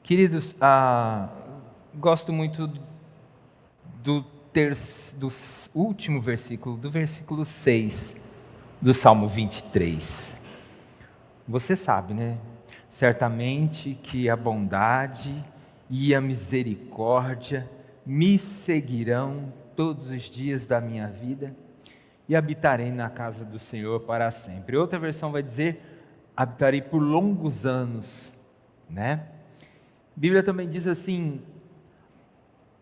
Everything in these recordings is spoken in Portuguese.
Queridos, gosto muito do último versículo, do versículo 6 do Salmo 23. Você sabe, né? Certamente que a bondade e a misericórdia me seguirão todos os dias da minha vida e habitarei na casa do Senhor para sempre. Outra versão vai dizer, habitarei por longos anos, né? A Bíblia também diz assim: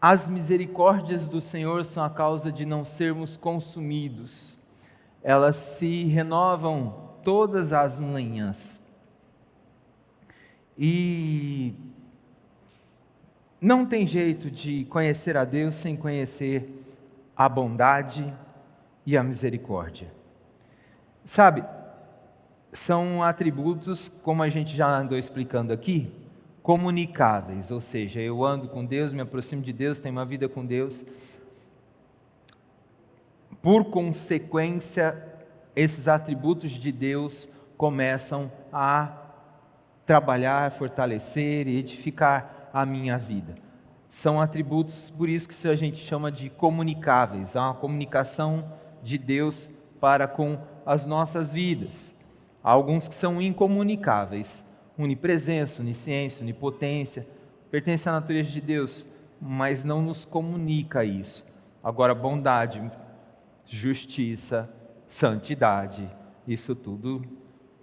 as misericórdias do Senhor são a causa de não sermos consumidos, elas se renovam todas as manhãs. E não tem jeito de conhecer a Deus sem conhecer a bondade e a misericórdia. Sabe, são atributos, como a gente já andou explicando aqui, comunicáveis, ou seja, eu ando com Deus, me aproximo de Deus, tenho uma vida com Deus. Por consequência, esses atributos de Deus começam a trabalhar, fortalecer e edificar a minha vida. São atributos, por isso que a gente chama de comunicáveis, há uma comunicação de Deus para com as nossas vidas. Há alguns que são incomunicáveis: onipresença, onisciência, onipotência, pertence à natureza de Deus, mas não nos comunica isso. Agora, bondade, justiça, santidade, isso tudo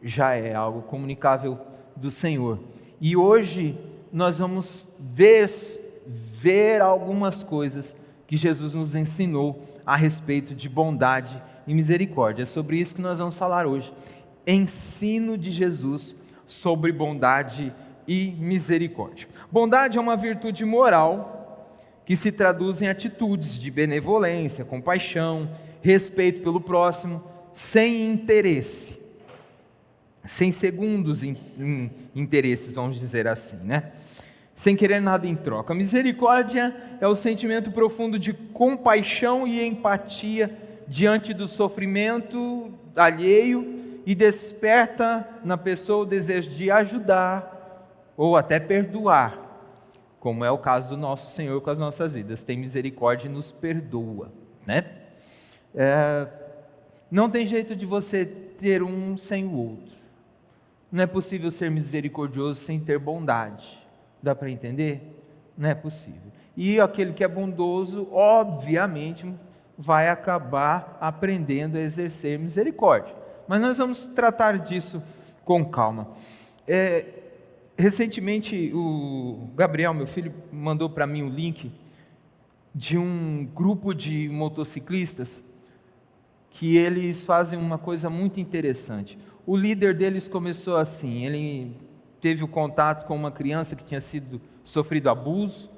já é algo comunicável do Senhor. E hoje nós vamos ver algumas coisas que Jesus nos ensinou a respeito de bondade e misericórdia. É sobre isso que nós vamos falar hoje. Ensino de Jesus sobre bondade e misericórdia. Bondade é uma virtude moral que se traduz em atitudes de benevolência, compaixão, respeito pelo próximo, sem interesse, sem segundos interesses, vamos dizer assim, né? Sem querer nada em troca. Misericórdia é o sentimento profundo de compaixão e empatia diante do sofrimento alheio e desperta na pessoa o desejo de ajudar ou até perdoar, como é o caso do nosso Senhor com as nossas vidas. Tem misericórdia e nos perdoa, né? Não tem jeito de você ter um sem o outro. Não é possível ser misericordioso sem ter bondade. Dá para entender? Não é possível. E aquele que é bondoso, obviamente, vai acabar aprendendo a exercer misericórdia. Mas nós vamos tratar disso com calma. Recentemente, o Gabriel, meu filho, mandou para mim um link de um grupo de motociclistas que eles fazem uma coisa muito interessante. O líder deles começou assim: ele teve o contato com uma criança que tinha sofrido abuso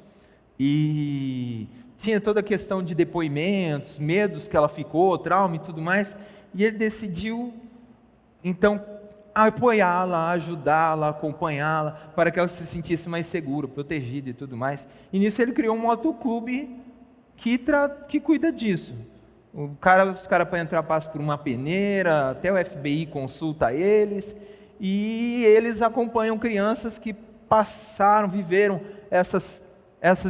e tinha toda a questão de depoimentos, medos que ela ficou, trauma e tudo mais, e ele decidiu então apoiá-la, ajudá-la, acompanhá-la, para que ela se sentisse mais segura, protegida e tudo mais. E nisso ele criou um motoclube que cuida disso. Os caras para entrar passam por uma peneira, até o FBI consulta eles, e eles acompanham crianças que viveram essas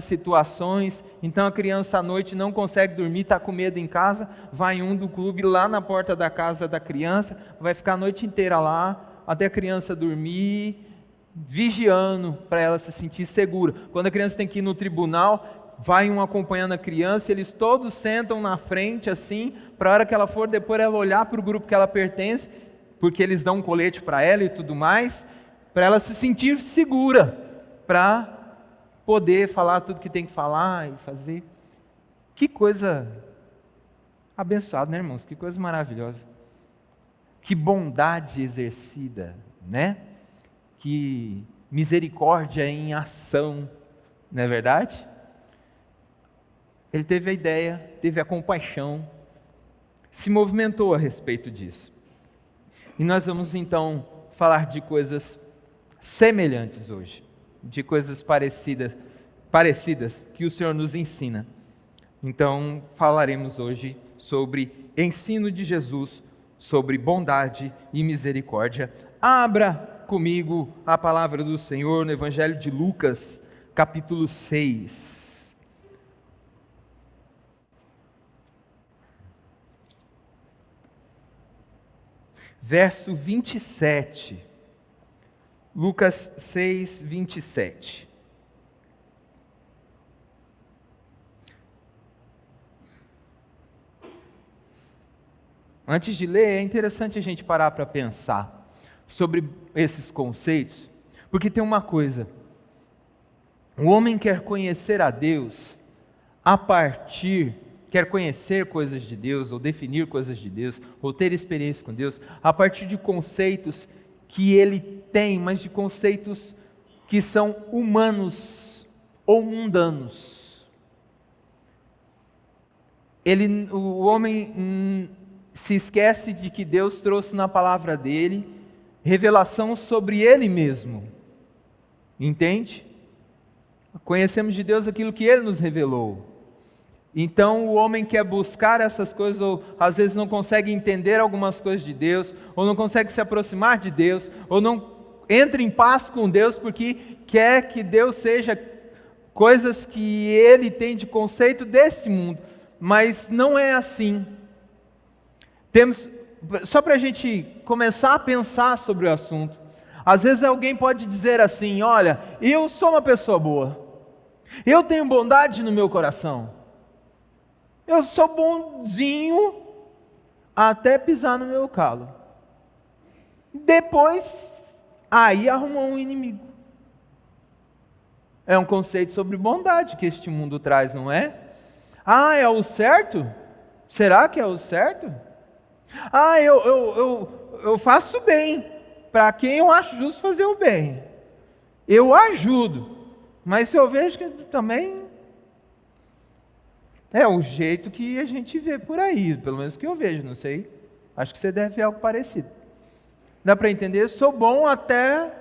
situações. Então a criança à noite não consegue dormir, está com medo em casa, vai um do clube lá na porta da casa da criança, vai ficar a noite inteira lá, até a criança dormir, vigiando para ela se sentir segura. Quando a criança tem que ir no tribunal, vai um acompanhando a criança, eles todos sentam na frente assim, para a hora que ela for, depois ela olhar para o grupo que ela pertence, porque eles dão um colete para ela e tudo mais, para ela se sentir segura, para poder falar tudo que tem que falar e fazer. Que coisa abençoada, né, irmãos? Que coisa maravilhosa. Que bondade exercida, né? Que misericórdia em ação, não é verdade? Ele teve a ideia, teve a compaixão, se movimentou a respeito disso. E nós vamos então falar de coisas semelhantes hoje, de coisas parecidas que o Senhor nos ensina. Então falaremos hoje sobre ensino de Jesus, sobre bondade e misericórdia. Abra comigo a palavra do Senhor no Evangelho de Lucas, capítulo 6. Verso 27. Lucas 6, 27. Antes de ler, é interessante a gente parar para pensar sobre esses conceitos, porque tem uma coisa: o homem quer conhecer a Deus quer conhecer coisas de Deus, ou definir coisas de Deus, ou ter experiência com Deus, a partir de conceitos que ele tem, mas de conceitos que são humanos ou mundanos. O homem se esquece de que Deus trouxe na palavra dele revelação sobre ele mesmo, entende? Conhecemos de Deus aquilo que ele nos revelou. Então o homem quer buscar essas coisas, ou às vezes não consegue entender algumas coisas de Deus, ou não consegue se aproximar de Deus, ou não entra em paz com Deus, porque quer que Deus seja coisas que ele tem de conceito desse mundo, mas não é assim. Só para a gente começar a pensar sobre o assunto, às vezes alguém pode dizer assim: olha, eu sou uma pessoa boa, eu tenho bondade no meu coração, eu sou bonzinho até pisar no meu calo. Depois, aí arrumou um inimigo. É um conceito sobre bondade que este mundo traz, não é? Ah, é o certo? Será que é o certo? Ah, eu faço bem para quem eu acho justo fazer o bem. Eu ajudo, mas se eu vejo que também é o jeito que a gente vê por aí, pelo menos que eu vejo, não sei. Acho que você deve ver algo parecido. Dá para entender? Sou bom até...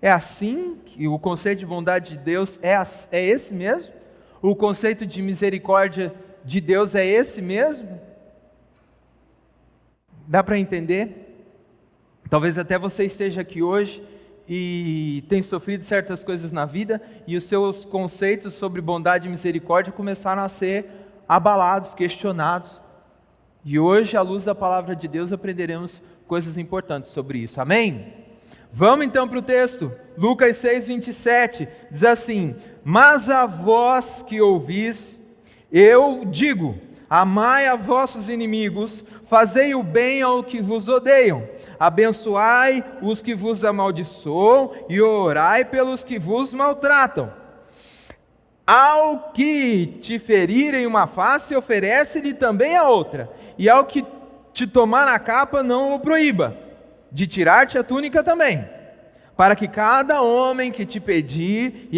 É assim que o conceito de bondade de Deus é esse mesmo? O conceito de misericórdia de Deus é esse mesmo? Dá para entender? Talvez até você esteja aqui hoje e tem sofrido certas coisas na vida, e os seus conceitos sobre bondade e misericórdia começaram a ser abalados, questionados. E hoje, à luz da palavra de Deus, aprenderemos coisas importantes sobre isso. Amém? Vamos então para o texto. Lucas 6, 27, diz assim: mas a vós que ouvis, eu digo, amai a vossos inimigos, fazei o bem ao que vos odeiam, abençoai os que vos amaldiçoam, e orai pelos que vos maltratam. Ao que te ferirem uma face, oferece-lhe também a outra, e ao que te tomar a capa, não o proíba, de tirar-te a túnica também, para que cada homem que te pedir,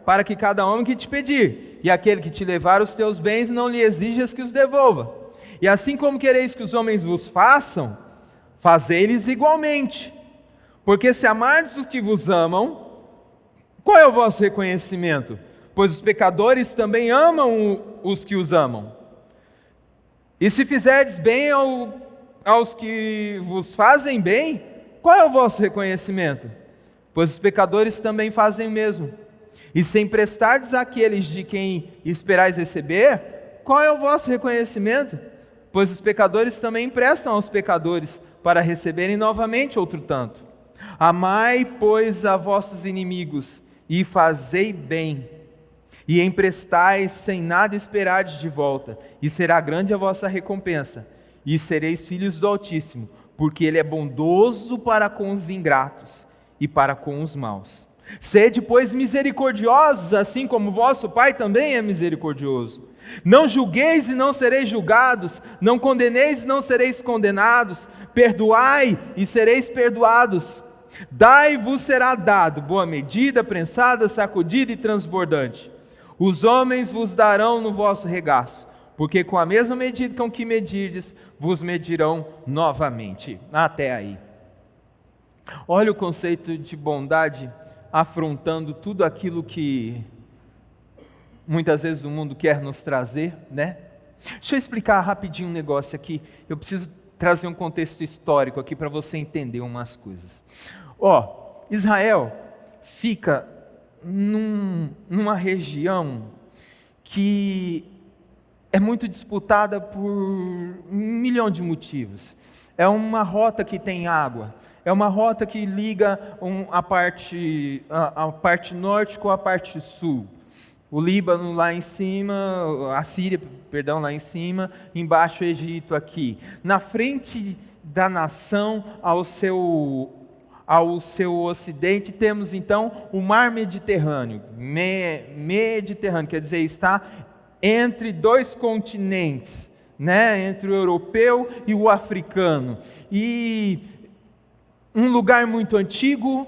para que cada homem que te pedir, e aquele que te levar os teus bens, não lhe exijas que os devolva. E assim como quereis que os homens vos façam, fazei-lhes igualmente. Porque se amardes os que vos amam, qual é o vosso reconhecimento? Pois os pecadores também amam os que os amam. E se fizerdes bem aos que vos fazem bem, qual é o vosso reconhecimento? Pois os pecadores também fazem o mesmo. E se emprestardes àqueles de quem esperais receber, qual é o vosso reconhecimento? Pois os pecadores também emprestam aos pecadores, para receberem novamente outro tanto. Amai, pois, a vossos inimigos, e fazei bem, e emprestai sem nada esperardes de volta, e será grande a vossa recompensa, e sereis filhos do Altíssimo, porque Ele é bondoso para com os ingratos e para com os maus. Sede, pois, misericordiosos, assim como vosso Pai também é misericordioso. Não julgueis e não sereis julgados, não condeneis e não sereis condenados, perdoai e sereis perdoados. Dai-vos será dado, boa medida, prensada, sacudida e transbordante. Os homens vos darão no vosso regaço, porque com a mesma medida com que medirdes, vos medirão novamente. Até aí. Olha o conceito de bondade afrontando tudo aquilo que muitas vezes o mundo quer nos trazer, né? Deixa eu explicar rapidinho um negócio aqui. Eu preciso trazer um contexto histórico aqui para você entender umas coisas. Israel fica numa região que é muito disputada por 1 milhão de motivos. É uma rota que tem água, é uma rota que liga a parte norte com a parte sul. O Líbano lá em cima, a Síria, perdão, lá em cima, embaixo o Egito aqui. Na frente da nação, ao seu ocidente, temos então o Mar Mediterrâneo. Mediterrâneo, quer dizer, está entre 2 continentes, né? Entre o europeu e o africano. E um lugar muito antigo,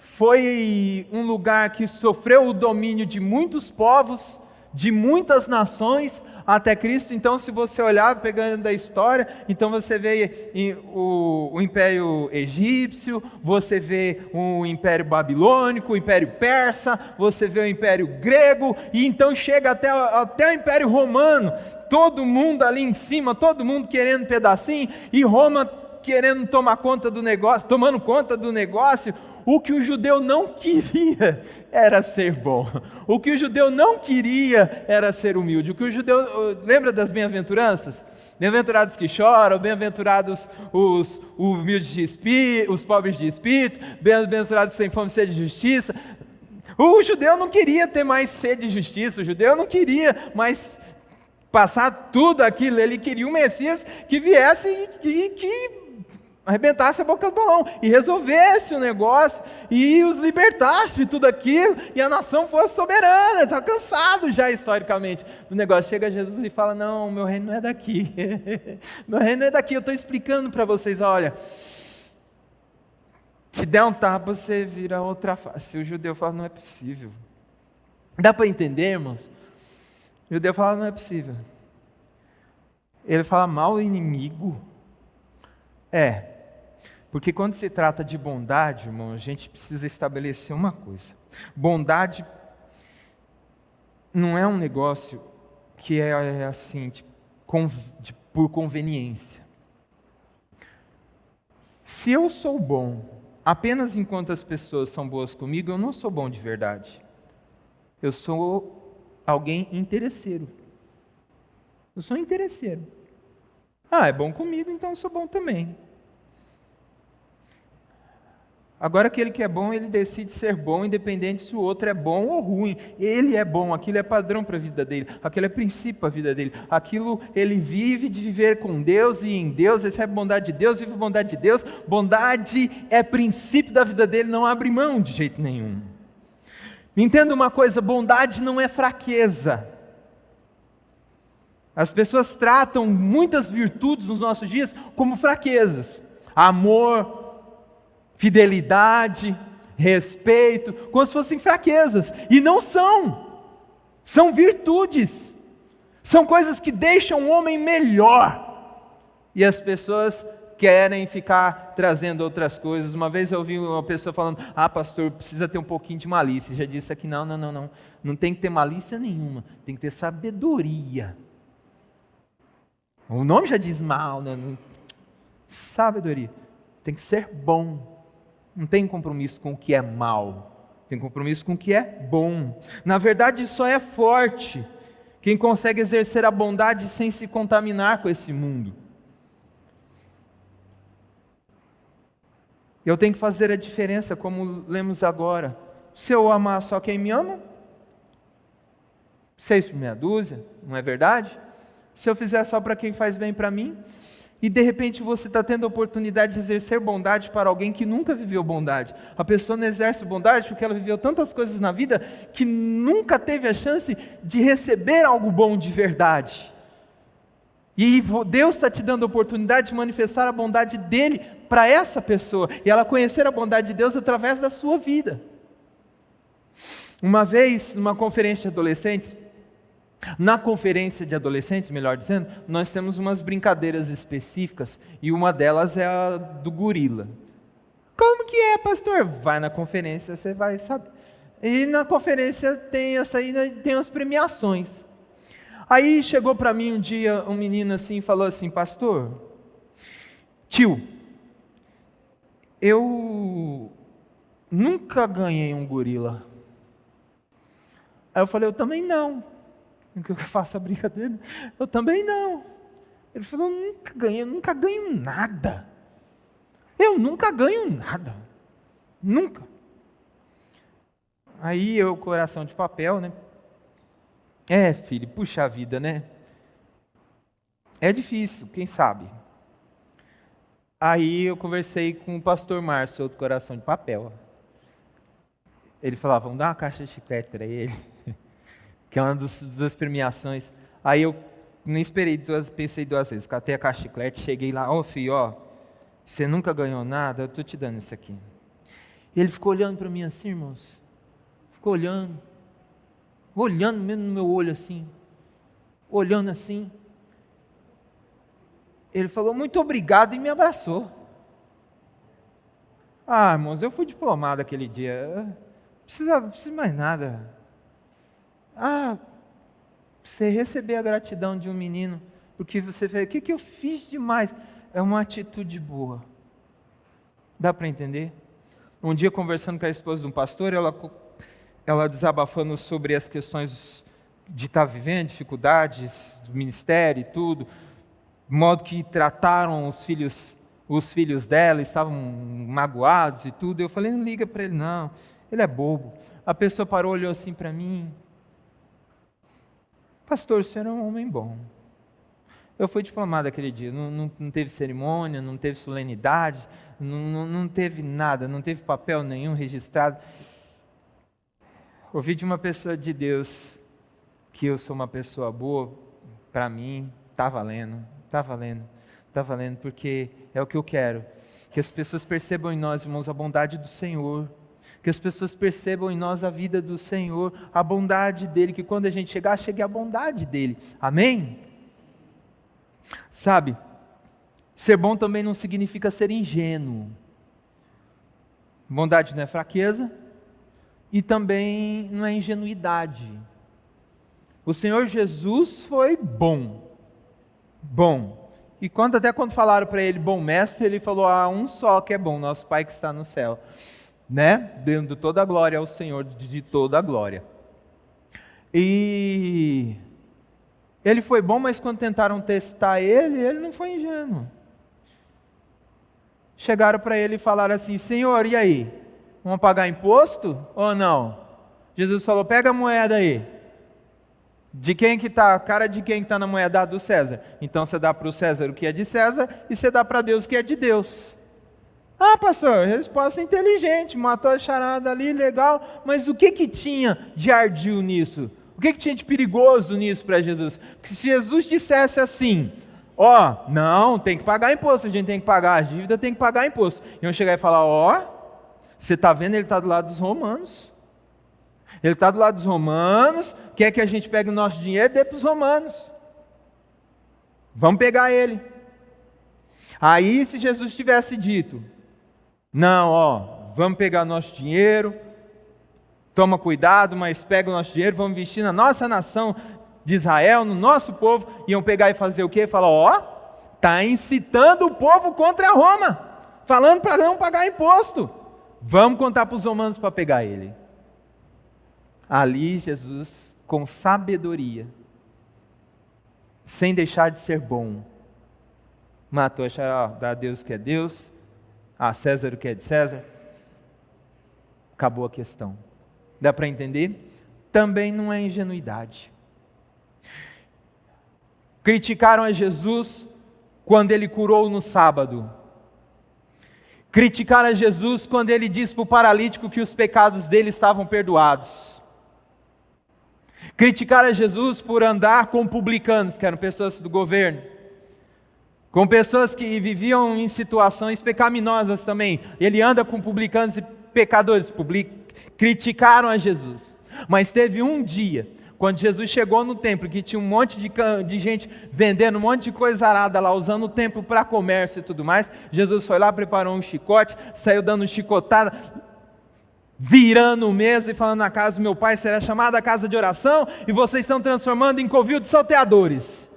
foi um lugar que sofreu o domínio de muitos povos, de muitas nações, até Cristo. Então, se você olhar, pegando da história, então você vê o Império Egípcio, você vê o Império Babilônico, o Império Persa, você vê o Império Grego, e então chega até o Império Romano, todo mundo ali em cima, todo mundo querendo um pedacinho, e Roma querendo tomar conta do negócio, tomando conta do negócio. O que o judeu não queria era ser bom. O que o judeu não queria era ser humilde. O que o judeu... Lembra das bem-aventuranças? Bem-aventurados que choram, bem-aventurados os humildes de espírito, os pobres de espírito, bem-aventurados que têm fome e sede de justiça. O judeu não queria ter mais sede de justiça, o judeu não queria mais passar tudo aquilo. Ele queria um Messias que viesse e que arrebentasse a boca do balão e resolvesse o negócio e os libertasse de tudo aquilo e a nação fosse soberana. Está cansado já historicamente do negócio. Chega Jesus e fala: não, meu reino não é daqui. Meu reino não é daqui. Eu estou explicando para vocês, olha, te der um tapa, você vira outra face. O judeu fala: não é possível. Dá para entender, irmãos? O judeu fala: não é possível. Ele fala: mal inimigo. Porque quando se trata de bondade, irmão, a gente precisa estabelecer uma coisa. Bondade não é um negócio que é assim, por conveniência. Se eu sou bom apenas enquanto as pessoas são boas comigo, eu não sou bom de verdade. Eu sou alguém interesseiro. Eu sou interesseiro. É bom comigo, então eu sou bom também. Agora aquele que é bom, ele decide ser bom, independente se o outro é bom ou ruim. Ele é bom, aquilo é padrão para a vida dele, aquilo é princípio para a vida dele. Aquilo ele vive de viver com Deus e em Deus, recebe bondade de Deus, vive a bondade de Deus. Bondade é princípio da vida dele, não abre mão de jeito nenhum. Entenda uma coisa, bondade não é fraqueza. As pessoas tratam muitas virtudes nos nossos dias como fraquezas. Amor, fidelidade, respeito, como se fossem fraquezas, e não são. São virtudes. São coisas que deixam o homem melhor. E as pessoas querem ficar trazendo outras coisas. Uma vez eu ouvi uma pessoa falando: pastor, precisa ter um pouquinho de malícia. Já disse aqui: não tem que ter malícia nenhuma, tem que ter sabedoria. O nome já diz mal, né? Sabedoria. Tem que ser bom. Não tem compromisso com o que é mal. Tem compromisso com o que é bom. Na verdade, só é forte quem consegue exercer a bondade sem se contaminar com esse mundo. Eu tenho que fazer a diferença, como lemos agora. Se eu amar só quem me ama, 6 por meia dúzia, não é verdade? Se eu fizer só para quem faz bem para mim, e de repente você está tendo a oportunidade de exercer bondade para alguém que nunca viveu bondade. A pessoa não exerce bondade porque ela viveu tantas coisas na vida que nunca teve a chance de receber algo bom de verdade. E Deus está te dando a oportunidade de manifestar a bondade dele para essa pessoa, e ela conhecer a bondade de Deus através da sua vida. Uma vez, numa conferência de adolescentes, melhor dizendo, nós temos umas brincadeiras específicas, e uma delas é a do gorila. Como que é, pastor? Vai na conferência, você vai saber. E na conferência tem as premiações. Aí chegou para mim um dia um menino assim e falou assim: pastor, Tio, eu nunca ganhei um gorila. Aí eu falei, eu também não. Que eu faço a brincadeira. Eu também não. Ele falou, eu nunca ganho nada. Eu nunca ganho nada. Nunca. Aí eu, coração de papel, né? Filho, puxa a vida, né? É difícil, quem sabe? Aí eu conversei com o pastor Márcio, outro coração de papel. Ele falava, vamos dar uma caixa de chiclete para ele, que é uma das premiações. Aí eu nem esperei, pensei 2 vezes, catei a caixa de chiclete, cheguei lá, filho, você nunca ganhou nada, eu estou te dando isso aqui. E ele ficou olhando para mim assim, irmãos, ficou olhando mesmo no meu olho assim, olhando assim. Ele falou, muito obrigado, e me abraçou. Irmãos, eu fui diplomado aquele dia, não precisa mais nada. Você receber a gratidão de um menino, porque você vê, o que eu fiz demais? É uma atitude boa. Dá para entender? Um dia, conversando com a esposa de um pastor, ela desabafando sobre as questões de estar vivendo, dificuldades do ministério e tudo, o modo que trataram os filhos dela, estavam magoados e tudo. Eu falei, não liga para ele não, ele é bobo. A pessoa parou, olhou assim para mim, pastor, o senhor é um homem bom. Eu fui diplomado aquele dia, não teve cerimônia, não teve solenidade, não teve nada, não teve papel nenhum registrado. Ouvi de uma pessoa de Deus que eu sou uma pessoa boa, para mim, está valendo, porque é o que eu quero, que as pessoas percebam em nós, irmãos, a bondade do Senhor, que as pessoas percebam em nós a vida do Senhor, a bondade dEle, que quando a gente chegar, chegue a bondade dEle, amém? Sabe, ser bom também não significa ser ingênuo, bondade não é fraqueza, e também não é ingenuidade. O Senhor Jesus foi bom, e até quando falaram para ele, bom mestre, ele falou, um só que é bom, nosso Pai que está no céu, né? Dando toda a glória ao Senhor, de toda a glória. E ele foi bom, mas quando tentaram testar ele não foi ingênuo. Chegaram para ele e falaram assim, Senhor, e aí? Vamos pagar imposto ou não? Jesus falou, pega a moeda aí. De quem que está? A cara de quem está na moeda? Do César. Então você dá para o César o que é de César e você dá para Deus o que é de Deus. Pastor, resposta inteligente, matou a charada ali, legal, mas o que tinha de ardil nisso? O que tinha de perigoso nisso para Jesus? Porque se Jesus dissesse assim, não, tem que pagar imposto, a gente tem que pagar a dívida, tem que pagar imposto. Iam chegar e falar, você está vendo, ele está do lado dos romanos. Ele está do lado dos romanos, quer que a gente pegue o nosso dinheiro e dê para os romanos. Vamos pegar ele. Aí, se Jesus tivesse dito, não, vamos pegar nosso dinheiro, toma cuidado, mas pega o nosso dinheiro, vamos investir na nossa nação de Israel, no nosso povo, iam pegar e fazer o quê? Falar, está incitando o povo contra Roma, falando para não pagar imposto. Vamos contar para os romanos para pegar ele. Ali Jesus, com sabedoria, sem deixar de ser bom, matou a charada, dá a Deus o que é Deus, a César o que é de César, acabou a questão. Dá para entender? Também não é ingenuidade. Criticaram a Jesus quando ele curou no sábado. Criticaram a Jesus quando ele disse para o paralítico que os pecados dele estavam perdoados. Criticaram a Jesus por andar com publicanos, que eram pessoas do governo, com pessoas que viviam em situações pecaminosas também. Ele anda com publicanos e pecadores. Criticaram a Jesus. Mas teve um dia, quando Jesus chegou no templo, que tinha um monte de gente vendendo um monte de coisa arada lá, usando o templo para comércio e tudo mais. Jesus foi lá, preparou um chicote, saiu dando chicotada, virando mesa e falando, na casa do meu pai será chamada a casa de oração, e vocês estão transformando em covil de salteadores.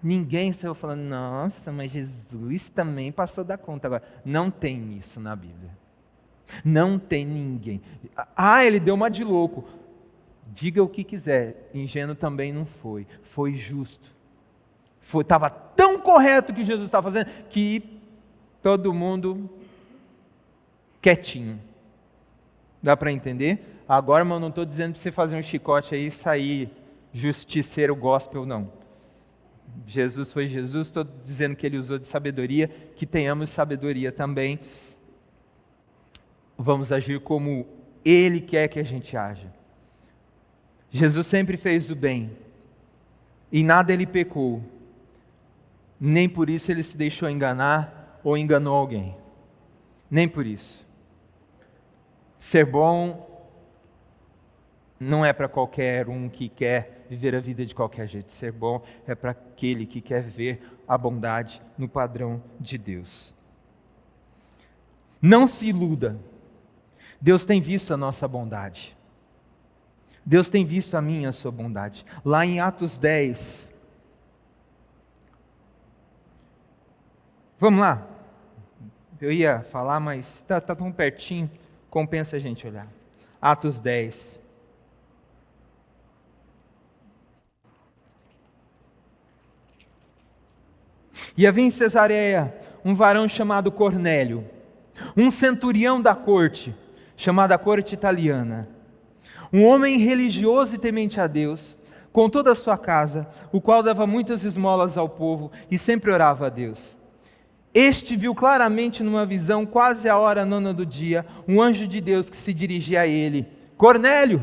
Ninguém saiu falando, nossa, mas Jesus também passou da conta agora. Não tem isso na Bíblia. Não tem ninguém. Ele deu uma de louco. Diga o que quiser, ingênuo também não foi. Foi justo. Estava tão correto o que Jesus estava fazendo, que todo mundo quietinho. Dá para entender? Agora, irmão, não estou dizendo para você fazer um chicote aí e sair justiceiro gospel, não. Jesus foi Jesus, estou dizendo que ele usou de sabedoria, que tenhamos sabedoria também. Vamos agir como ele quer que a gente haja. Jesus sempre fez o bem, e nada ele pecou, nem por isso ele se deixou enganar ou enganou alguém, nem por isso. Ser bom não é para qualquer um que quer viver a vida de qualquer jeito. Ser bom é para aquele que quer ver a bondade no padrão de Deus. Não se iluda. Deus tem visto a nossa bondade. Deus tem visto a minha e a sua bondade. Lá em Atos 10. Vamos lá. Eu ia falar, mas está tão pertinho, compensa a gente olhar. Atos 10. E havia em Cesareia um varão chamado Cornélio, um centurião da corte, chamada a corte italiana, um homem religioso e temente a Deus, com toda a sua casa, o qual dava muitas esmolas ao povo e sempre orava a Deus. Este viu claramente numa visão, quase à hora nona do dia, um anjo de Deus que se dirigia a ele: Cornélio!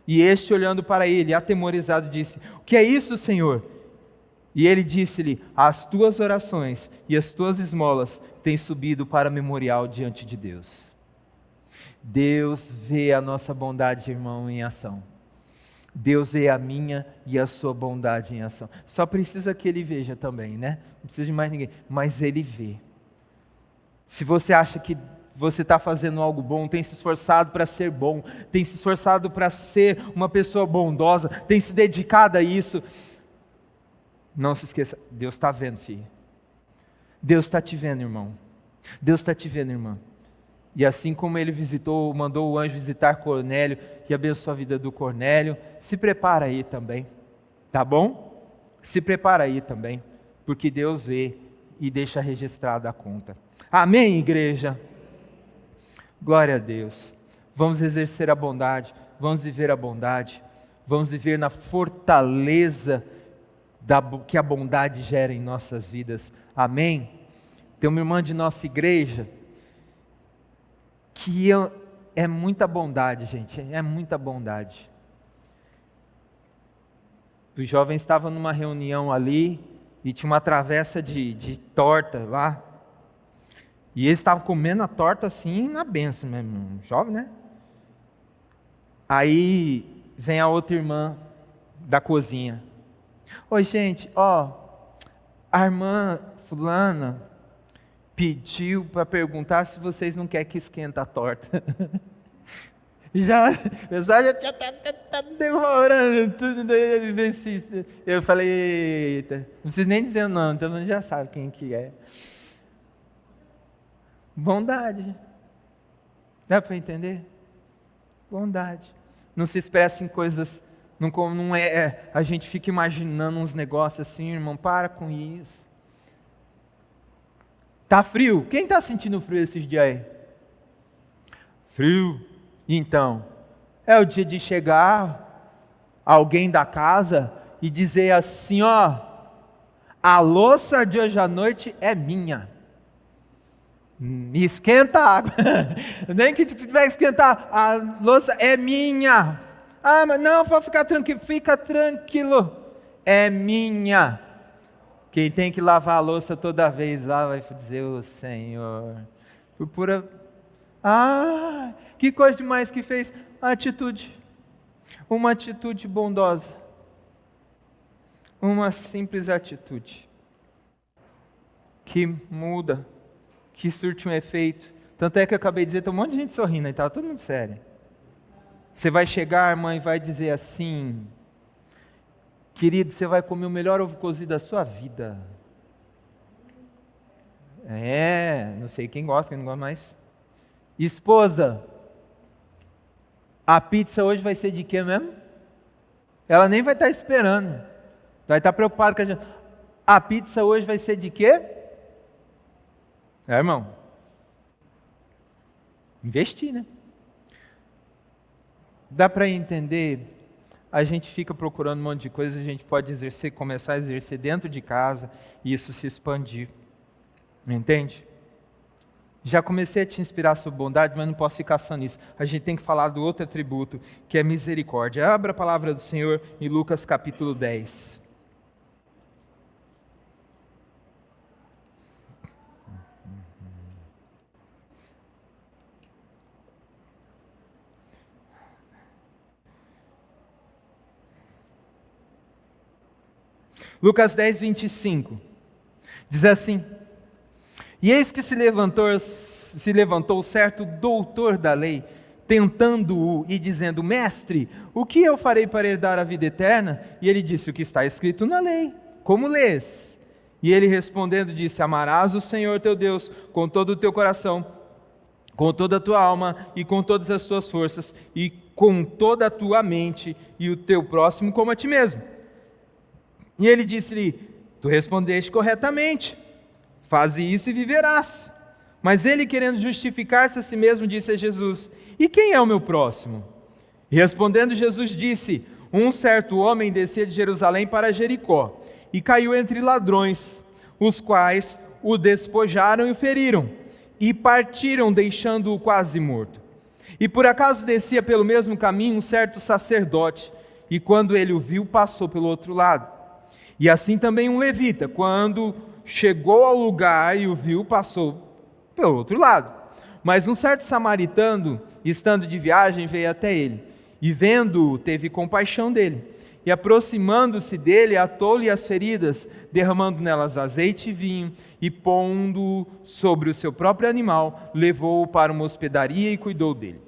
E este, olhando para ele, atemorizado, disse: O que é isso, Senhor? E ele disse-lhe: As tuas orações e as tuas esmolas têm subido para memorial diante de Deus. Deus vê a nossa bondade, irmão, em ação. Deus vê a minha e a sua bondade em ação. Só precisa que Ele veja também, né? Não precisa de mais ninguém, mas Ele vê. Se você acha que você está fazendo algo bom, tem se esforçado para ser bom, tem se esforçado para ser uma pessoa bondosa, tem se dedicado a isso, não se esqueça, Deus está vendo, filho. Deus está te vendo, irmão. Deus está te vendo, irmã. E assim como ele mandou o anjo visitar Cornélio e abençoou a vida do Cornélio, se prepara aí também, tá bom? Se prepara aí também, porque Deus vê e deixa registrada a conta. Amém, igreja? Glória a Deus. Vamos exercer a bondade, vamos viver a bondade, vamos viver na fortaleza que a bondade gera em nossas vidas. Amém? Tem uma irmã de nossa igreja que é muita bondade, gente, é muita bondade. Os jovens estavam numa reunião ali e tinha uma travessa de torta lá, e eles estavam comendo a torta assim na bênção mesmo, jovem, né? Aí vem a outra irmã da cozinha: Oi, gente, a irmã fulana pediu para perguntar se vocês não querem que esquenta a torta. O pessoal já está devorando tudo. Eu falei: Eita, não preciso nem dizer o nome, todo mundo já sabe quem que é. Bondade. Dá para entender? Bondade. Não se expressa em coisas, não é, a gente fica imaginando uns negócios assim, irmão, para com isso. Tá frio? Quem está sentindo frio esses dias aí? Frio. Então, é o dia de chegar alguém da casa e dizer assim: a louça de hoje à noite é minha. Esquenta a água. Nem que tiver que esquentar, a louça é minha. Mas não, vou ficar tranquilo. Fica tranquilo. É minha. Quem tem que lavar a louça toda vez lá vai dizer: Ô Senhor, por pura... que coisa demais que fez. Atitude. Uma atitude bondosa. Uma simples atitude. Que muda. Que surte um efeito. Tanto é que eu acabei de dizer, tem um monte de gente sorrindo aí, estava todo mundo sério. Você vai chegar, irmã, e vai dizer assim: Querido, você vai comer o melhor ovo cozido da sua vida. Não sei quem gosta, quem não gosta mais. Esposa, a pizza hoje vai ser de quê mesmo? Ela nem vai estar esperando. Vai estar preocupada com a gente. A pizza hoje vai ser de quê? Irmão. Investir, né? Dá para entender? A gente fica procurando um monte de coisa, a gente pode exercer, começar a exercer dentro de casa e isso se expandir. Entende? Já comecei a te inspirar sobre bondade, mas não posso ficar só nisso. A gente tem que falar do outro atributo, que é misericórdia. Abra a palavra do Senhor em Lucas capítulo 10. Lucas 10, 25, diz assim: E eis que se levantou certo doutor da lei, tentando-o e dizendo: Mestre, o que eu farei para herdar a vida eterna? E ele disse: O que está escrito na lei, como lês? E ele respondendo disse: Amarás o Senhor teu Deus com todo o teu coração, com toda a tua alma e com todas as tuas forças, e com toda a tua mente, e o teu próximo como a ti mesmo. E ele disse-lhe: Tu respondeste corretamente, faze isso e viverás. Mas ele, querendo justificar-se a si mesmo, disse a Jesus: E quem é o meu próximo? E respondendo Jesus disse: Um certo homem descia de Jerusalém para Jericó, e caiu entre ladrões, os quais o despojaram e o feriram, e partiram, deixando-o quase morto. E por acaso descia pelo mesmo caminho um certo sacerdote, e quando ele o viu, passou pelo outro lado. E assim também um levita, quando chegou ao lugar e o viu, passou pelo outro lado. Mas um certo samaritano, estando de viagem, veio até ele, e vendo-o, teve compaixão dele. E aproximando-se dele, atou-lhe as feridas, derramando nelas azeite e vinho, e pondo-o sobre o seu próprio animal, levou-o para uma hospedaria e cuidou dele.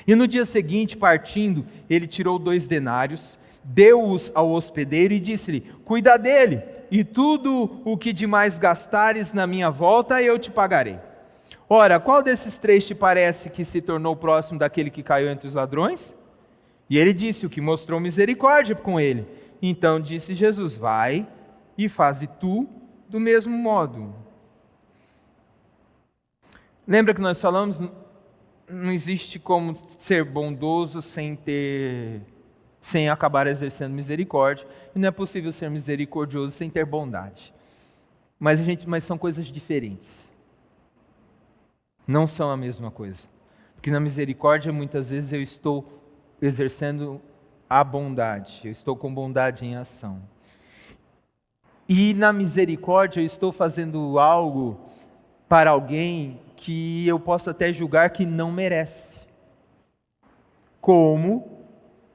E no dia seguinte, partindo, ele tirou 2 denários, deu-os ao hospedeiro e disse-lhe: Cuida dele, e tudo o que demais gastares na minha volta, eu te pagarei. Ora, qual desses 3 te parece que se tornou próximo daquele que caiu entre os ladrões? E ele disse: O que mostrou misericórdia com ele. Então disse Jesus: Vai e faze tu do mesmo modo. Lembra que nós falamos, não existe como ser bondoso sem acabar exercendo misericórdia, e não é possível ser misericordioso sem ter bondade. Mas são coisas diferentes. Não são a mesma coisa. Porque na misericórdia, muitas vezes, eu estou exercendo a bondade, eu estou com bondade em ação. E na misericórdia, eu estou fazendo algo para alguém que eu posso até julgar que não merece. Como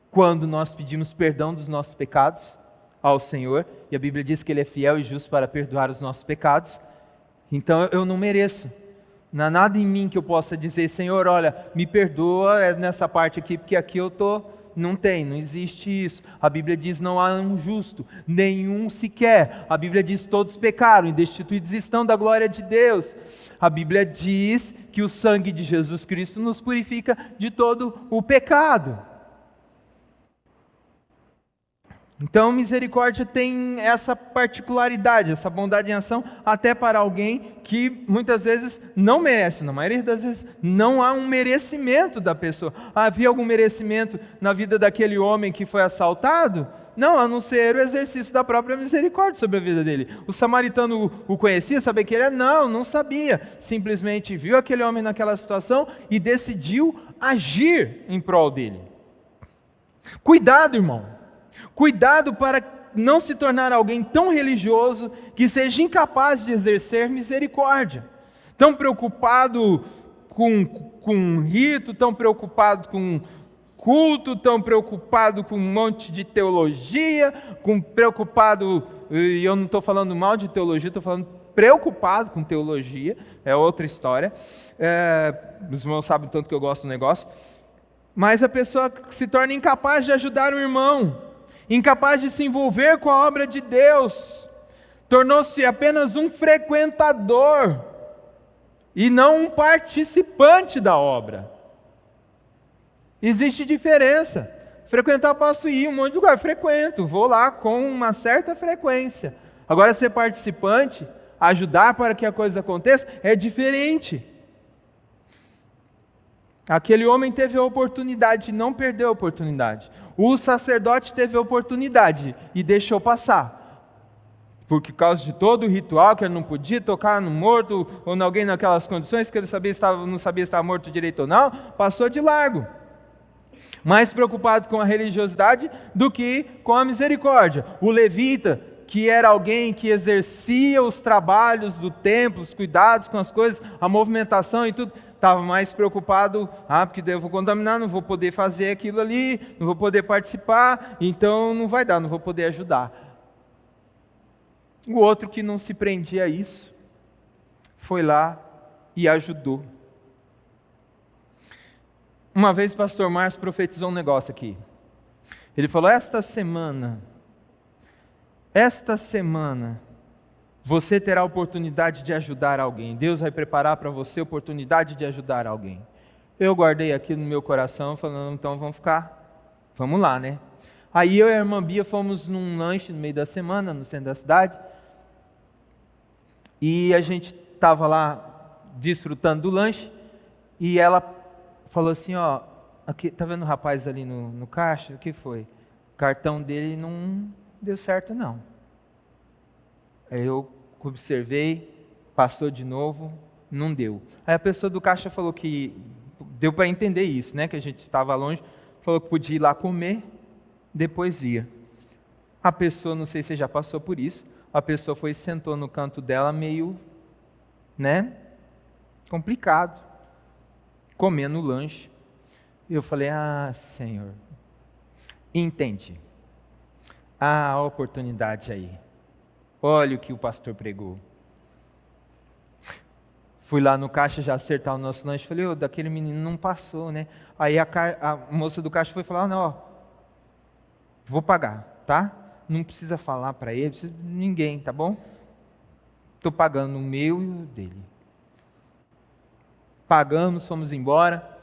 quando nós pedimos perdão dos nossos pecados ao Senhor, e a Bíblia diz que Ele é fiel e justo para perdoar os nossos pecados, então eu não mereço. Não há nada em mim que eu possa dizer: Senhor, olha, me perdoa nessa parte aqui, porque aqui eu estou. Não existe isso. A Bíblia diz: não há um justo, nenhum sequer. A Bíblia diz: todos pecaram e destituídos estão da glória de Deus. A Bíblia diz que o sangue de Jesus Cristo nos purifica de todo o pecado. Então, misericórdia tem essa particularidade, essa bondade em ação, até para alguém que muitas vezes não merece. Na maioria das vezes não há um merecimento da pessoa. Havia algum merecimento na vida daquele homem que foi assaltado? Não, a não ser o exercício da própria misericórdia sobre a vida dele. O samaritano o conhecia, sabia que ele era? Não sabia. Simplesmente viu aquele homem naquela situação e decidiu agir em prol dele. Cuidado, irmão. Cuidado para não se tornar alguém tão religioso que seja incapaz de exercer misericórdia. Tão preocupado com rito, tão preocupado com culto, tão preocupado com um monte de teologia, preocupado, e eu não estou falando mal de teologia, estou falando preocupado com teologia, é outra história. Os irmãos sabem tanto que eu gosto do negócio. Mas a pessoa se torna incapaz de ajudar o irmão. incapaz de se envolver com a obra de Deus, tornou-se apenas um frequentador e não um participante da obra. Existe diferença. Frequentar, eu posso ir em um monte de lugar, frequento, vou lá com uma certa frequência. Agora, ser participante, ajudar para que a coisa aconteça, é diferente. Aquele homem teve a oportunidade, não perdeu a oportunidade. O sacerdote teve a oportunidade e deixou passar. Por causa de todo o ritual, que ele não podia tocar no morto, ou em alguém naquelas condições, que ele não sabia se estava morto direito ou não, passou de largo. Mais preocupado com a religiosidade do que com a misericórdia. O levita, que era alguém que exercia os trabalhos do templo, os cuidados com as coisas, a movimentação e tudo, estava mais preocupado, porque daí eu vou contaminar, não vou poder fazer aquilo ali, não vou poder participar, então não vai dar, não vou poder ajudar. O outro que não se prendia a isso, foi lá e ajudou. Uma vez o pastor Márcio profetizou um negócio aqui. Ele falou, esta semana, você terá a oportunidade de ajudar alguém. Deus vai preparar para você a oportunidade de ajudar alguém. Eu guardei aqui no meu coração, falando, então vamos lá, né? Aí eu e a irmã Bia fomos num lanche no meio da semana, no centro da cidade, e a gente estava lá desfrutando do lanche, e ela falou assim, aqui, tá vendo o rapaz ali no caixa? O que foi? O cartão dele não deu certo não. Aí eu observei, passou de novo, não deu. Aí a pessoa do caixa falou que, deu para entender isso, né? Que a gente estava longe, falou que podia ir lá comer, depois ia. A pessoa, não sei se já passou por isso, a pessoa foi e sentou no canto dela meio, complicado, comendo o lanche. E eu falei, Senhor, entende, a oportunidade aí. Olha o que o pastor pregou. Fui lá no caixa já acertar o nosso lanche. Falei, daquele menino não passou, né? Aí a moça do caixa foi falar, não, vou pagar, tá? Não precisa falar para ele, não precisa de ninguém, tá bom? Estou pagando o meu e o dele. Pagamos, fomos embora.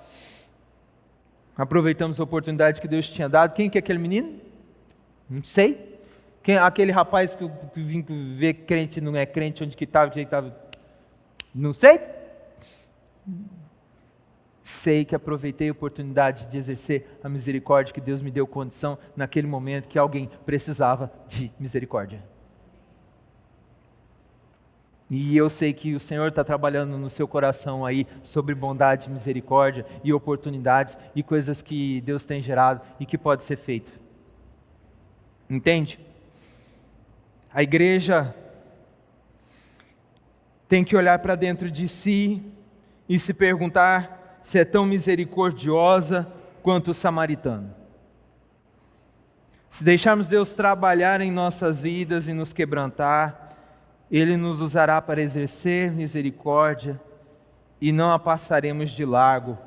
Aproveitamos a oportunidade que Deus tinha dado. Quem que é aquele menino? Não sei. Aquele rapaz que vim ver crente não é crente, onde que estava, não sei. Sei que aproveitei a oportunidade de exercer a misericórdia que Deus me deu condição naquele momento que alguém precisava de misericórdia. E eu sei que o Senhor está trabalhando no seu coração aí sobre bondade, misericórdia e oportunidades e coisas que Deus tem gerado e que pode ser feito. Entende? A igreja tem que olhar para dentro de si e se perguntar se é tão misericordiosa quanto o samaritano. Se deixarmos Deus trabalhar em nossas vidas e nos quebrantar, Ele nos usará para exercer misericórdia e não a passaremos de largo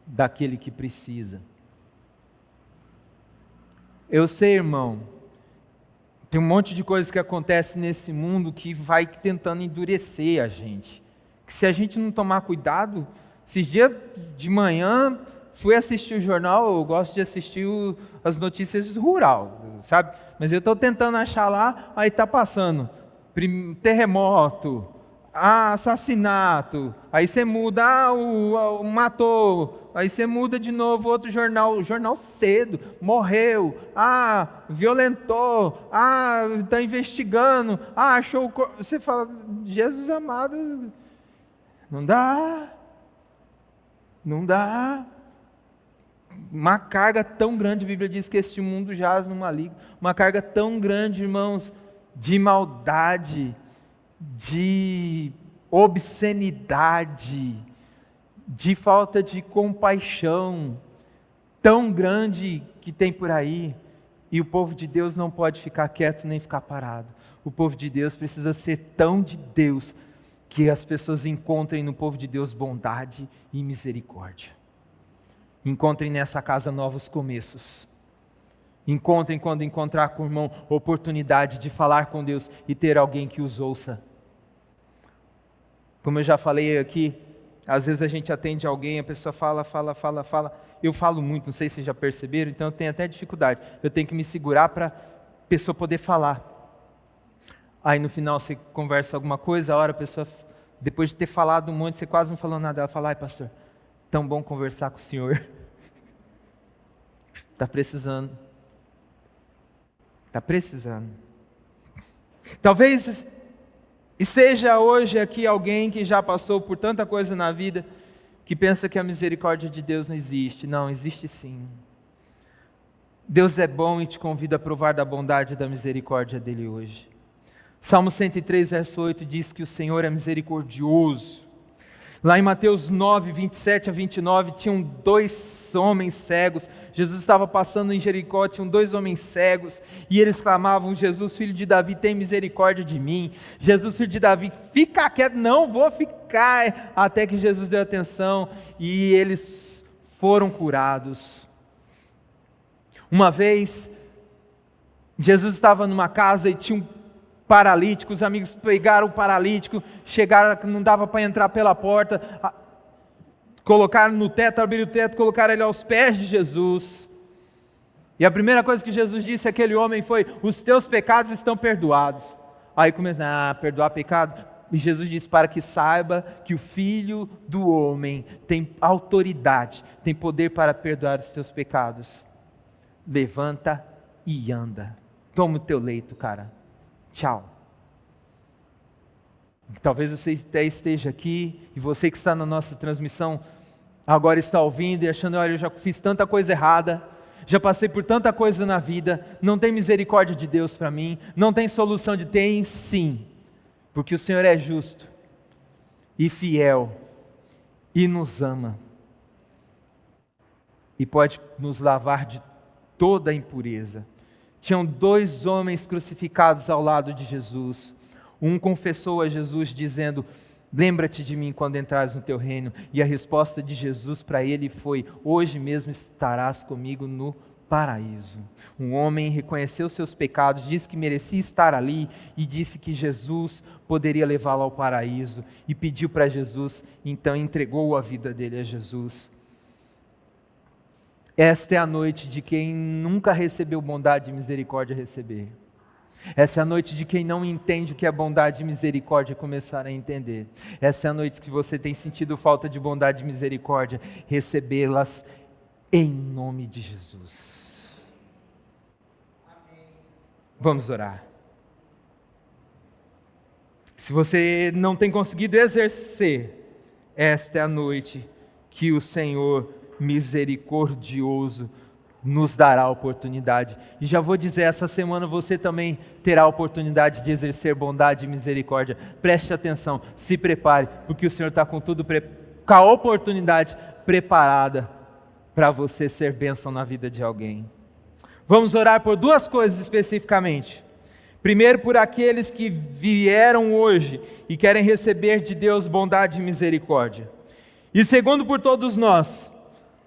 daquele que precisa. Eu sei, irmão, tem um monte de coisas que acontecem nesse mundo que vai tentando endurecer a gente. Que se a gente não tomar cuidado, esses dias de manhã fui assistir o jornal, eu gosto de assistir as notícias rural, sabe? Mas eu estou tentando achar lá, aí está passando terremoto, assassinato, aí você muda, matou, aí você muda de novo outro jornal, o jornal cedo, morreu, violentou, está investigando, achou o corpo. Você fala, Jesus amado, não dá, uma carga tão grande, a Bíblia diz que este mundo jaz no maligno, uma carga tão grande, irmãos, de maldade, de obscenidade, de falta de compaixão, tão grande que tem por aí, e o povo de Deus não pode ficar quieto nem ficar parado. O povo de Deus precisa ser tão de Deus, que as pessoas encontrem no povo de Deus bondade e misericórdia. Encontrem nessa casa novos começos. Encontrem, quando encontrar com o irmão, oportunidade de falar com Deus e ter alguém que os ouça. Como eu já falei aqui, às vezes a gente atende alguém, a pessoa fala. Eu falo muito, não sei se vocês já perceberam, então eu tenho até dificuldade. Eu tenho que me segurar para a pessoa poder falar. Aí no final você conversa alguma coisa, a hora a pessoa, depois de ter falado um monte, você quase não falou nada, ela fala: ai pastor, tão bom conversar com o senhor. Está precisando. Está precisando. Talvez esteja hoje aqui alguém que já passou por tanta coisa na vida, que pensa que a misericórdia de Deus não existe. Não, existe sim. Deus é bom e te convida a provar da bondade e da misericórdia dele hoje. Salmo 103, verso 8 diz que o Senhor é misericordioso. Lá em Mateus 9, 27 a 29, tinham 2 homens cegos. Jesus estava passando em Jericó, tinham 2 homens cegos, e eles clamavam: Jesus, filho de Davi, tem misericórdia de mim. Jesus, filho de Davi, fica quieto. Não vou ficar. Até que Jesus deu atenção e eles foram curados. Uma vez, Jesus estava numa casa e tinha um paralítico, os amigos pegaram o paralítico, chegaram, não dava para entrar pela porta, colocaram no teto, abriram o teto, colocaram ele aos pés de Jesus, e a primeira coisa que Jesus disse àquele homem foi: os teus pecados estão perdoados. Aí começa a perdoar pecado, e Jesus disse: para que saiba que o Filho do Homem tem autoridade, tem poder para perdoar os teus pecados. Levanta e anda, toma o teu leito, cara. Tchau. Talvez você até esteja aqui, e você que está na nossa transmissão, agora está ouvindo e achando: olha, eu já fiz tanta coisa errada, já passei por tanta coisa na vida, não tem misericórdia de Deus para mim, não tem solução de... Tem sim, porque o Senhor é justo, e fiel, e nos ama, e pode nos lavar de toda a impureza. Tinham 2 homens crucificados ao lado de Jesus. Um confessou a Jesus dizendo: lembra-te de mim quando entrares no teu reino. E a resposta de Jesus para ele foi: hoje mesmo estarás comigo no paraíso. Um homem reconheceu seus pecados, disse que merecia estar ali e disse que Jesus poderia levá-lo ao paraíso, e pediu para Jesus, então entregou a vida dele a Jesus. Esta é a noite de quem nunca recebeu bondade e misericórdia receber. Essa é a noite de quem não entende o que é bondade e misericórdia começar a entender. Essa é a noite que você tem sentido falta de bondade e misericórdia, recebê-las em nome de Jesus. Amém. Vamos orar. Se você não tem conseguido exercer, esta é a noite que o Senhor misericordioso nos dará a oportunidade. E já vou dizer, essa semana você também terá a oportunidade de exercer bondade e misericórdia. Preste atenção, se prepare, porque o Senhor está com tudo, com a oportunidade preparada para você ser bênção na vida de alguém. Vamos orar por 2 coisas especificamente. Primeiro, por aqueles que vieram hoje e querem receber de Deus bondade e misericórdia. E segundo, por todos nós,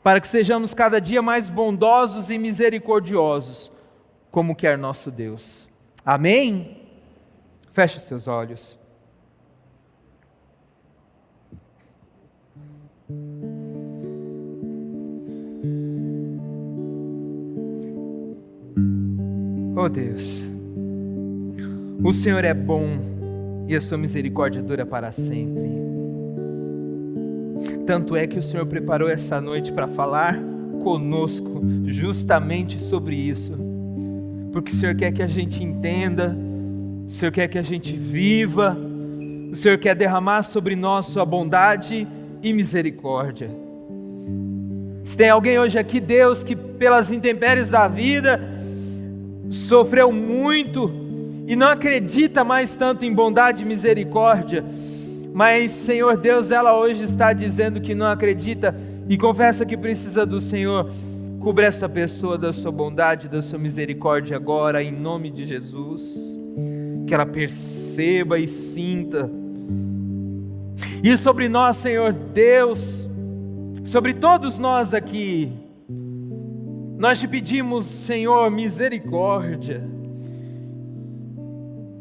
para que sejamos cada dia mais bondosos e misericordiosos, como quer nosso Deus. Amém? Feche os seus olhos. Oh Deus, o Senhor é bom e a sua misericórdia dura para sempre. Tanto é que o Senhor preparou essa noite para falar conosco justamente sobre isso, porque o Senhor quer que a gente entenda, o Senhor quer que a gente viva, o Senhor quer derramar sobre nós sua bondade e misericórdia. Se tem alguém hoje aqui, Deus, que pelas intempéries da vida sofreu muito e não acredita mais tanto em bondade e misericórdia, mas, Senhor Deus, ela hoje está dizendo que não acredita e confessa que precisa do Senhor. Cubra essa pessoa da sua bondade, da sua misericórdia agora, em nome de Jesus. Que ela perceba e sinta. E sobre nós, Senhor Deus, sobre todos nós aqui, Nós te pedimos, Senhor, misericórdia.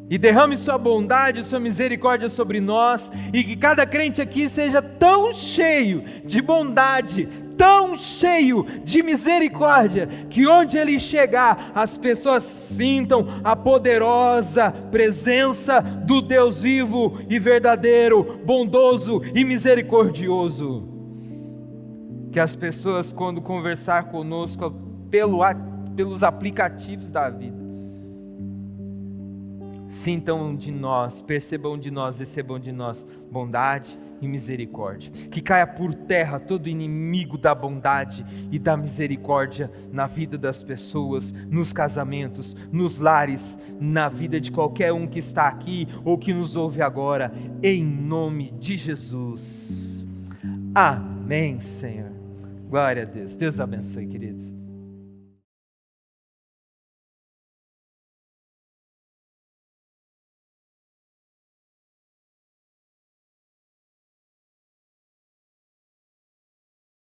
E derrame sua bondade, sua misericórdia sobre nós, e que cada crente aqui seja tão cheio de bondade, tão cheio de misericórdia, que onde ele chegar, as pessoas sintam a poderosa presença do Deus vivo e verdadeiro, bondoso e misericordioso. Que as pessoas, quando conversar conosco pelos aplicativos da vida, sintam de nós, percebam de nós, recebam de nós bondade e misericórdia. Que caia por terra todo inimigo da bondade e da misericórdia na vida das pessoas, nos casamentos, nos lares, na vida de qualquer um que está aqui ou que nos ouve agora, em nome de Jesus. Amém, Senhor. Glória a Deus. Deus abençoe, queridos.